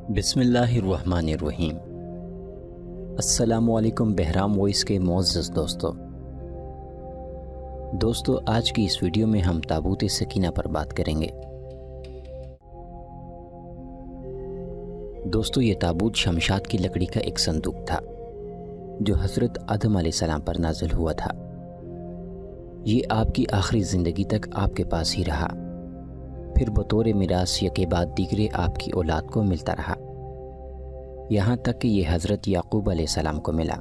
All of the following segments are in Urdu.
بسم اللہ الرحمن الرحیم۔ السلام علیکم بہرام وائس کے معزز دوستو آج کی اس ویڈیو میں ہم تابوت سکینہ پر بات کریں گے۔ دوستو یہ تابوت شمشاد کی لکڑی کا ایک صندوق تھا جو حضرت آدم علیہ السلام پر نازل ہوا تھا۔ یہ آپ کی آخری زندگی تک آپ کے پاس ہی رہا، پھر بطور میراث یکے بعد دیگرے آپ کی اولاد کو ملتا رہا، یہاں تک کہ یہ حضرت یعقوب علیہ السلام کو ملا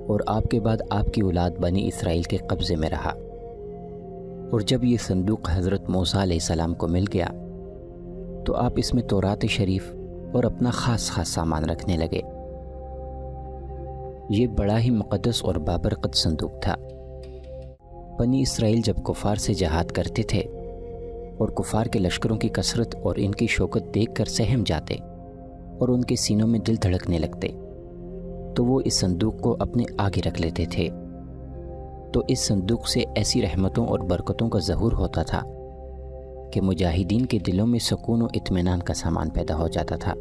اور آپ کے بعد آپ کی اولاد بنی اسرائیل کے قبضے میں رہا۔ اور جب یہ صندوق حضرت موسیٰ علیہ السلام کو مل گیا تو آپ اس میں تورات شریف اور اپنا خاص سامان رکھنے لگے۔ یہ بڑا ہی مقدس اور بابرکت صندوق تھا۔ بنی اسرائیل جب کفار سے جہاد کرتے تھے اور کفار کے لشکروں کی کثرت اور ان کی شوکت دیکھ کر سہم جاتے اور ان کے سینوں میں دل دھڑکنے لگتے تو وہ اس صندوق کو اپنے آگے رکھ لیتے تھے۔ تو اس صندوق سے ایسی رحمتوں اور برکتوں کا ظہور ہوتا تھا کہ مجاہدین کے دلوں میں سکون و اطمینان کا سامان پیدا ہو جاتا تھا،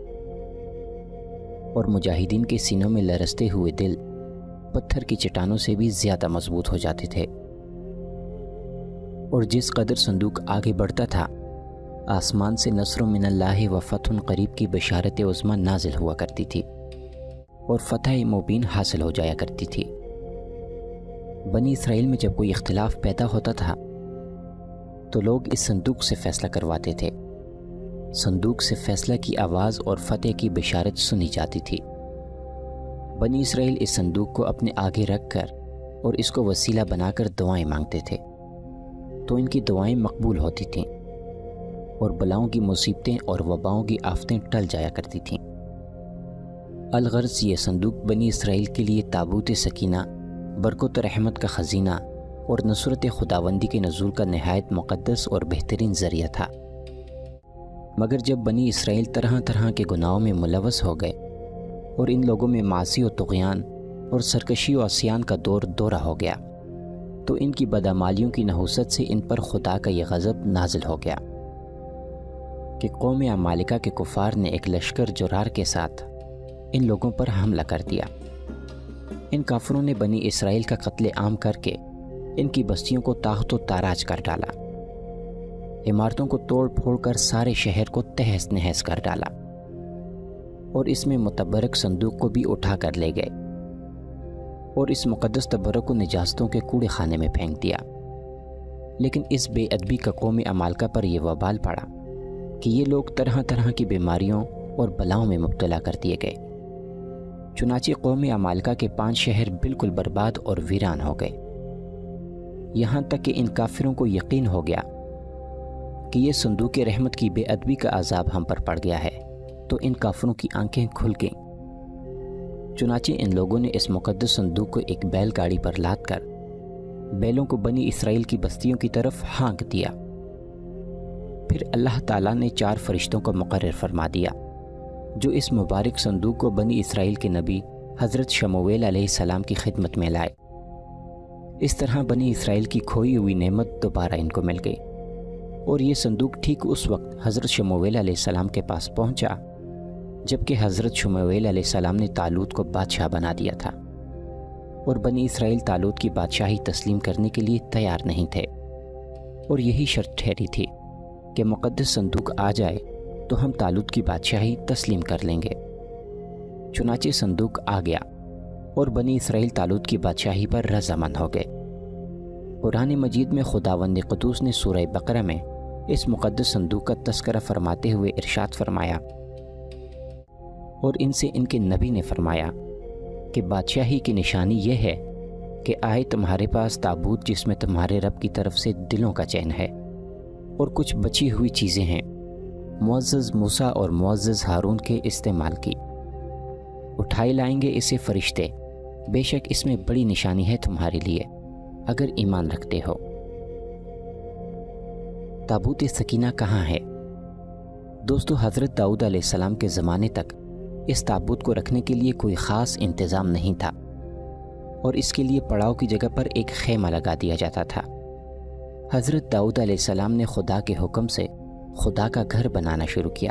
اور مجاہدین کے سینوں میں لرزتے ہوئے دل پتھر کی چٹانوں سے بھی زیادہ مضبوط ہو جاتے تھے۔ اور جس قدر صندوق آگے بڑھتا تھا، آسمان سے نصر من اللہ و فتح قریب کی بشارت عظمیٰ نازل ہوا کرتی تھی اور فتح مبین حاصل ہو جایا کرتی تھی۔ بنی اسرائیل میں جب کوئی اختلاف پیدا ہوتا تھا تو لوگ اس صندوق سے فیصلہ کرواتے تھے۔ صندوق سے فیصلہ کی آواز اور فتح کی بشارت سنی جاتی تھی۔ بنی اسرائیل اس صندوق کو اپنے آگے رکھ کر اور اس کو وسیلہ بنا کر دعائیں مانگتے تھے، تو ان کی دعائیں مقبول ہوتی تھیں اور بلاؤں کی مصیبتیں اور وباؤں کی آفتیں ٹل جایا کرتی تھیں۔ الغرض یہ صندوق بنی اسرائیل کے لیے تابوت سکینہ، برکت و رحمت کا خزینہ اور نصرت خداوندی کے نزول کا نہایت مقدس اور بہترین ذریعہ تھا۔ مگر جب بنی اسرائیل طرح طرح کے گناہوں میں ملوث ہو گئے اور ان لوگوں میں معاصی و طغیان اور سرکشی و عصیان کا دور دورہ ہو گیا تو ان کی بدعمالیوں کی نحوست سے ان پر خدا کا یہ غضب نازل ہو گیا کہ قوم عمالقہ کے کفار نے ایک لشکر جرار کے ساتھ ان لوگوں پر حملہ کر دیا۔ ان کافروں نے بنی اسرائیل کا قتل عام کر کے ان کی بستیوں کو تاخت و تاراج کر ڈالا، عمارتوں کو توڑ پھوڑ کر سارے شہر کو تہس نہس کر ڈالا اور اس میں متبرک صندوق کو بھی اٹھا کر لے گئے اور اس مقدس تبرک کو نجاستوں کے کوڑے خانے میں پھینک دیا۔ لیکن اس بے ادبی کا قوم عمالقہ پر یہ وبال پڑا کہ یہ لوگ طرح طرح کی بیماریوں اور بلاؤں میں مبتلا کر دیے گئے۔ چنانچہ قوم عمالقہ کے 5 شہر بالکل برباد اور ویران ہو گئے، یہاں تک کہ ان کافروں کو یقین ہو گیا کہ یہ صندوق رحمت کی بے ادبی کا عذاب ہم پر پڑ گیا ہے، تو ان کافروں کی آنکھیں کھل گئیں۔ چنانچہ ان لوگوں نے اس مقدس صندوق کو ایک بیل گاڑی پر لاد کر بیلوں کو بنی اسرائیل کی بستیوں کی طرف ہانک دیا۔ پھر اللہ تعالیٰ نے 4 فرشتوں کو مقرر فرما دیا جو اس مبارک صندوق کو بنی اسرائیل کے نبی حضرت شمویل علیہ السلام کی خدمت میں لائے۔ اس طرح بنی اسرائیل کی کھوئی ہوئی نعمت دوبارہ ان کو مل گئی، اور یہ صندوق ٹھیک اس وقت حضرت شمویل علیہ السلام کے پاس پہنچا جبکہ حضرت شمویل علیہ السلام نے طالوت کو بادشاہ بنا دیا تھا، اور بنی اسرائیل طالوت کی بادشاہی تسلیم کرنے کے لیے تیار نہیں تھے، اور یہی شرط ٹھہری تھی کہ مقدس صندوق آ جائے تو ہم طالوت کی بادشاہی تسلیم کر لیں گے۔ چنانچہ صندوق آ گیا اور بنی اسرائیل طالوت کی بادشاہی پر رضامند ہو گئے۔ قرآن مجید میں خداوند قدوس نے سورہ بقرہ میں اس مقدس صندوق کا تذکرہ فرماتے ہوئے ارشاد فرمایا، اور ان سے ان کے نبی نے فرمایا کہ بادشاہی کی نشانی یہ ہے کہ آئے تمہارے پاس تابوت جس میں تمہارے رب کی طرف سے دلوں کا چین ہے اور کچھ بچی ہوئی چیزیں ہیں معزز موسیٰ اور معزز ہارون کے استعمال کی۔ اٹھائے لائیں گے اسے فرشتے، بے شک اس میں بڑی نشانی ہے تمہارے لیے اگر ایمان رکھتے ہو۔ تابوت سکینہ کہاں ہے؟ دوستو حضرت داؤد علیہ السلام کے زمانے تک اس تابوت کو رکھنے کے لیے کوئی خاص انتظام نہیں تھا، اور اس کے لیے پڑاؤ کی جگہ پر ایک خیمہ لگا دیا جاتا تھا۔ حضرت داؤد علیہ السلام نے خدا کے حکم سے خدا کا گھر بنانا شروع کیا